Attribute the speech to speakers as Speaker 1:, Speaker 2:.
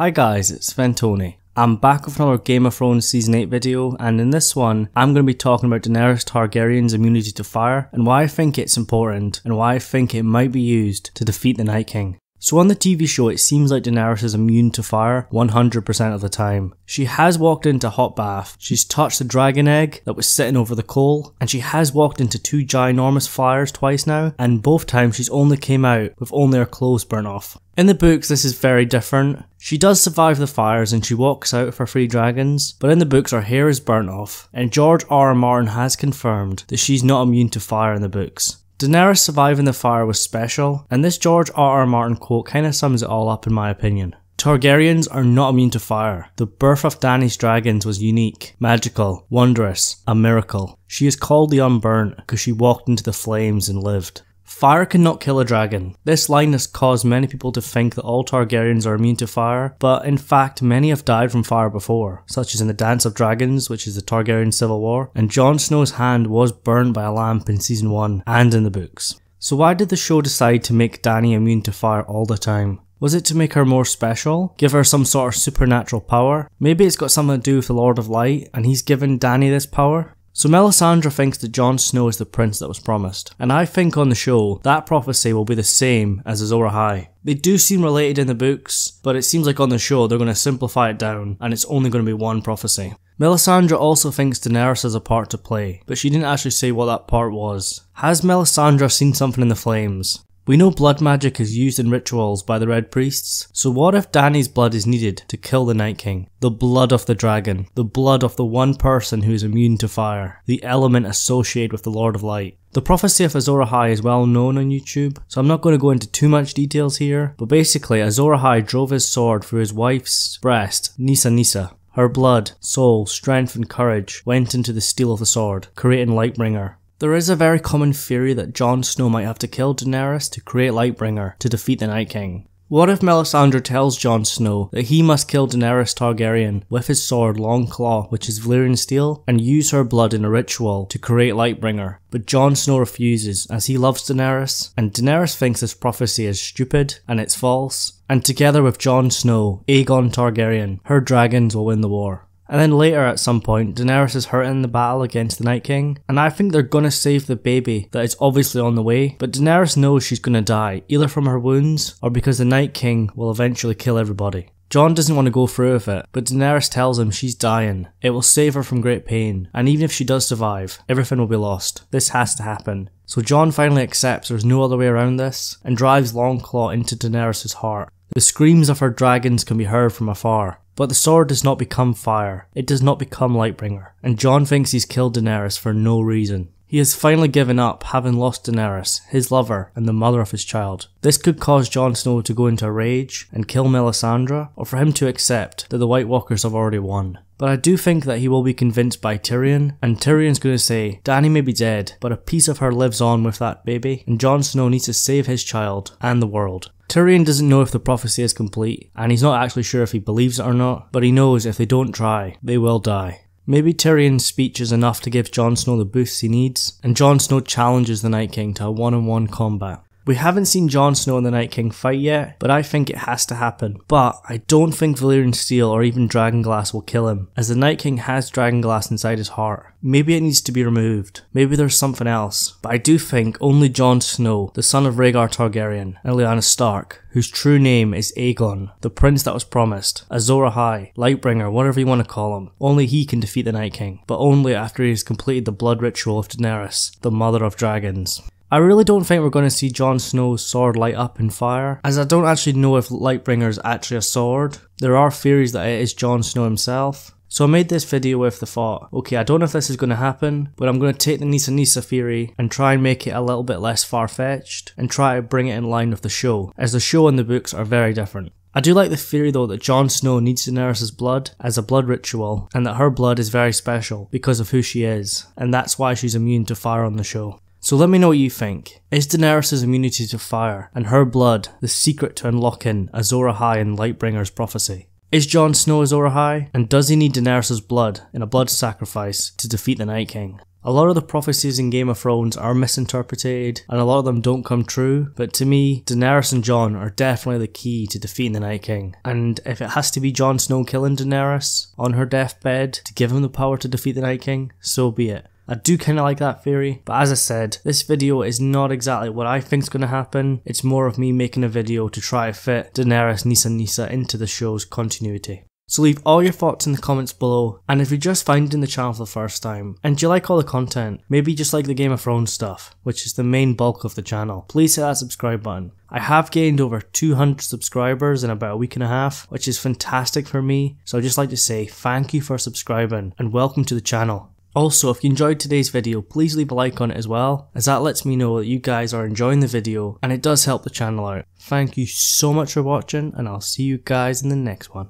Speaker 1: Hi guys, it's Fentony. I'm back with another Game of Thrones Season 8 video, and in this one, I'm going to be talking about Daenerys Targaryen's immunity to fire, and why I think it's important, and why I think it might be used to defeat the Night King. So on the TV show, it seems like Daenerys is immune to fire 100% of the time. She has walked into a hot bath, she's touched the dragon egg that was sitting over the coal, and she has walked into two ginormous fires twice now, and both times she's only came out with only her clothes burnt off. In the books, this is very different. She does survive the fires and she walks out with her 3 dragons, but in the books her hair is burnt off, and George R. Martin has confirmed that she's not immune to fire in the books. Daenerys surviving the fire was special, and this George R. Martin quote kinda sums it all up in my opinion. Targaryens are not immune to fire. The birth of Dany's dragons was unique, magical, wondrous, a miracle. She is called the Unburnt because she walked into the flames and lived. Fire cannot kill a dragon. This line has caused many people to think that all Targaryens are immune to fire, but in fact many have died from fire before, such as in the Dance of Dragons, which is the Targaryen Civil War, and Jon Snow's hand was burned by a lamp in Season 1 and in the books. So why did the show decide to make Dany immune to fire all the time? Was it to make her more special? Give her some sort of supernatural power? Maybe it's got something to do with the Lord of Light, and he's given Dany this power? So Melisandre thinks that Jon Snow is the prince that was promised, and I think on the show that prophecy will be the same as Azor Ahai. They do seem related in the books, but it seems like on the show they're going to simplify it down and it's only going to be one prophecy. Melisandre also thinks Daenerys has a part to play, but she didn't actually say what that part was. Has Melisandre seen something in the flames? We know blood magic is used in rituals by the Red Priests, so what if Dany's blood is needed to kill the Night King? The blood of the dragon, the blood of the one person who is immune to fire, the element associated with the Lord of Light. The prophecy of Azor Ahai is well known on YouTube, so I'm not going to go into too much details here, but basically Azor Ahai drove his sword through his wife's breast, Nissa Nissa. Her blood, soul, strength and courage went into the steel of the sword, creating Lightbringer. There is a very common theory that Jon Snow might have to kill Daenerys to create Lightbringer to defeat the Night King. What if Melisandre tells Jon Snow that he must kill Daenerys Targaryen with his sword Longclaw, which is Valyrian steel, and use her blood in a ritual to create Lightbringer? But Jon Snow refuses as he loves Daenerys, and Daenerys thinks this prophecy is stupid and it's false, and together with Jon Snow, Aegon Targaryen, her dragons will win the war. And then later at some point, Daenerys is hurt in the battle against the Night King, and I think they're gonna save the baby that is obviously on the way, but Daenerys knows she's gonna die, either from her wounds, or because the Night King will eventually kill everybody. Jon doesn't want to go through with it, but Daenerys tells him she's dying. It will save her from great pain, and even if she does survive, everything will be lost. This has to happen. So Jon finally accepts there's no other way around this, and drives Longclaw into Daenerys' heart. The screams of her dragons can be heard from afar. But the sword does not become fire, it does not become Lightbringer, and Jon thinks he's killed Daenerys for no reason. He has finally given up having lost Daenerys, his lover, and the mother of his child. This could cause Jon Snow to go into a rage and kill Melisandre, or for him to accept that the White Walkers have already won. But I do think that he will be convinced by Tyrion, and Tyrion's going to say, Dany may be dead, but a piece of her lives on with that baby, and Jon Snow needs to save his child and the world. Tyrion doesn't know if the prophecy is complete, and he's not actually sure if he believes it or not, but he knows if they don't try, they will die. Maybe Tyrion's speech is enough to give Jon Snow the boost he needs, and Jon Snow challenges the Night King to a one-on-one combat. We haven't seen Jon Snow and the Night King fight yet, but I think it has to happen. But I don't think Valyrian steel or even dragonglass will kill him, as the Night King has dragonglass inside his heart. Maybe it needs to be removed, maybe there's something else, but I do think only Jon Snow, the son of Rhaegar Targaryen, and Lyanna Stark, whose true name is Aegon, the prince that was promised, Azor Ahai, Lightbringer, whatever you want to call him, only he can defeat the Night King, but only after he has completed the blood ritual of Daenerys, the mother of dragons. I really don't think we're going to see Jon Snow's sword light up in fire, as I don't actually know if Lightbringer is actually a sword. There are theories that it is Jon Snow himself. So I made this video with the thought, okay, I don't know if this is going to happen, but I'm going to take the Nissa Nissa theory and try and make it a little bit less far-fetched, and try to bring it in line with the show, as the show and the books are very different. I do like the theory though that Jon Snow needs Daenerys' blood as a blood ritual, and that her blood is very special because of who she is, and that's why she's immune to fire on the show. So let me know what you think. Is Daenerys' immunity to fire and her blood the secret to unlocking Azor Ahai and Lightbringer's prophecy? Is Jon Snow Azor Ahai, and does he need Daenerys' blood in a blood sacrifice to defeat the Night King? A lot of the prophecies in Game of Thrones are misinterpreted, and a lot of them don't come true, but to me, Daenerys and Jon are definitely the key to defeating the Night King. And if it has to be Jon Snow killing Daenerys on her deathbed to give him the power to defeat the Night King, so be it. I do kinda like that theory, but as I said, this video is not exactly what I think's gonna happen. It's more of me making a video to try to fit Daenerys Nissa Nissa into the show's continuity. So leave all your thoughts in the comments below, and if you're just finding the channel for the first time, and do you like all the content, maybe just like the Game of Thrones stuff, which is the main bulk of the channel, please hit that subscribe button. I have gained over 200 subscribers in about a week and a half, which is fantastic for me, so I'd just like to say thank you for subscribing, and welcome to the channel. Also, if you enjoyed today's video, please leave a like on it as well, as that lets me know that you guys are enjoying the video, and it does help the channel out. Thank you so much for watching, and I'll see you guys in the next one.